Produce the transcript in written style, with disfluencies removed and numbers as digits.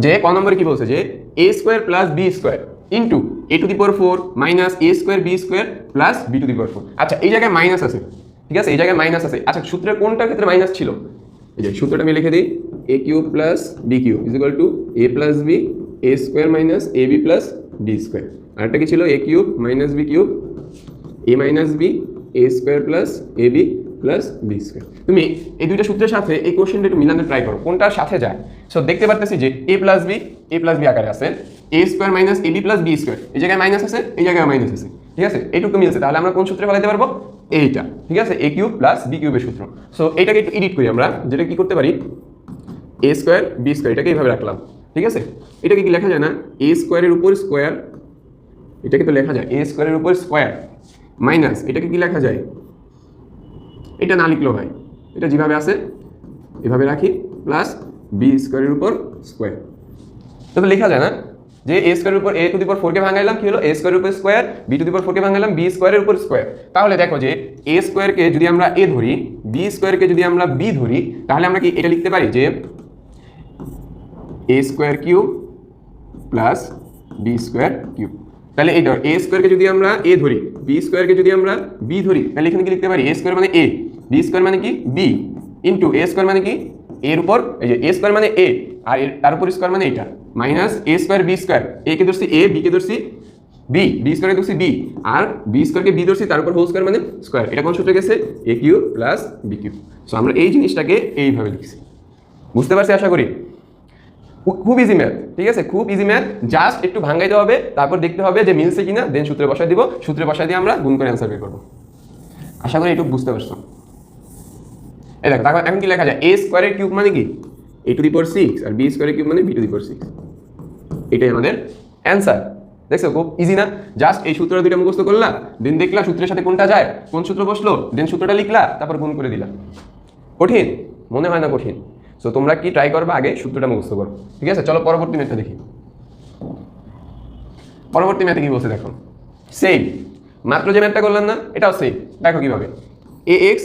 যে ক নম্বরে কি বলছে যে a square plus B square into a to the power 4 minus a square B square plus b to the power 4। আচ্ছা এই জায়গায় মাইনাস আছে, ঠিক আছে, এই জায়গায় মাইনাস আছে। আচ্ছা সূত্রের কোনটার ক্ষেত্রে মাইনাস ছিল? এই যে সূত্রটা আমি লিখে দিই, a cube plus B cube is equal to a plus B a square minus a B plus B square. আরেকটা কি ছিল? a cube minus B cube a minus B a square plus a B plus B square. তুমি এই দুইটা সূত্রের সাথে এই কোশ্চেনটা একটু মিলাতে ট্রাই করো, কোনটার সাথে যায়। সো দেখতে পারতেছি যে a প্লাস বি আকারে আছে, a square minus a B plus B square, এই জায়গায় মাইনাস আছে, এই জায়গায় মাইনাস আছে, ঠিক আছে, এইটুকু মিলছে। তাহলে আমরা কোন সূত্রে ফেলাইতে পারবো? এইটা, ঠিক আছে, a কিউব প্লাস বি কিউবের সূত্র। সো এইটাকে একটু এডিট করি আমরা, যেটা কি করতে পারি, a স্কোয়ার বি স্কোয়ার এটাকে এইভাবে রাখলাম, ঠিক আছে। এটাকে কি লেখা যায় না, a স্কোয়ারের উপর স্কোয়ার, এটাকে তো লেখা যায় a স্কোয়ারের উপর স্কোয়ার মাইনাস এটাকে কি লেখা যায়, এটা না লিখলেও হয়, এটা যেভাবে আছে এভাবে রাখি, প্লাস বি স্কোয়ারের উপর স্কোয়ার। তো লেখা যায় না যে a স্কোয়ারের উপর a টু দি পাওয়ার 4 কে ভাঙাইলাম, কি হলো, a স্কোয়ারের উপর square, b to the power 4 কে ভাঙাইলাম b স্কোয়ারের উপর স্কোয়ার। তাহলে দেখো যে a স্কোয়ারকে যদি আমরা a ধরি, b স্কোয়ারকে যদি আমরা b ধরি, তাহলে আমরা কি এটা লিখতে পারি যে a square cube plus b square cube. তাহলে এই ধর a স্কোয়ারকে যদি আমরা a ধরি, b স্কোয়ারকে যদি আমরা b ধরি, তাহলে এখানে কি লিখতে পারি, a স্কোয়ার মানে a, b স্কোয়ার মানে কি b, ইন্টু a স্কোয়ার মানে কি এর উপর, এই যে a স্কোয়ার মানে a আর তার উপর স্কোয়ার মানে এটা, minus a square b square, a কে ধরছি a, b কে ধরছি b, b স্কোয়ারকে ধরছি b, আর b স্কোয়ারকে b ধরছি, তার উপর হোল স্কোয়ার মানে স্কোয়ার। এটা কোন সূত্রে গেছে? a cube plus b cube. So আমরা এই জিনিসটাকে এইভাবে লিখছি, বুঝতে পারছি আশা করি। খুব ইজি ম্যাথ, ঠিক আছে, খুব ইজি ম্যাথ, জাস্ট একটু ভাঙাইতে হবে, তারপর দেখতে হবে যে মিলছে কিনা, দেন সূত্রে বসায় দিব, সূত্রে বসায় দিয়ে আমরা গুণ করে অ্যান্সার বের করবো। আশা করি একটু বুঝতে পারছো। এই দেখো তারপর এখন কি লেখা যায়, a স্কোয়ারের কিউব মানে কি a টু দি পাওয়ার 6 আর b স্কোয়ারের কিউব মানে b টু দি পাওয়ার 6। এটাই আমাদের অ্যান্সার। দেখছো খুব ইজি না? জাস্ট এই সূত্রটা দুইটা মুখস্থ করলা, দেন দেখলা সূত্রের সাথে কোনটা যায়, কোন সূত্র বসলো, দেন সূত্রটা লিখলা, তারপর গুণ করে দিলা। কঠিন মনে হয় না? কঠিন। সো তোমরা কি ট্রাই করবে, আগে সূত্রটা মুখস্থ করো, ঠিক আছে। চলো পরবর্তী ম্যাথটা দেখি। পরবর্তী ম্যাথে কি বলছে দেখো, সেম মাত্র যে ম্যাথটা করলাম না, এটাও সেম। দেখো কিভাবে, ax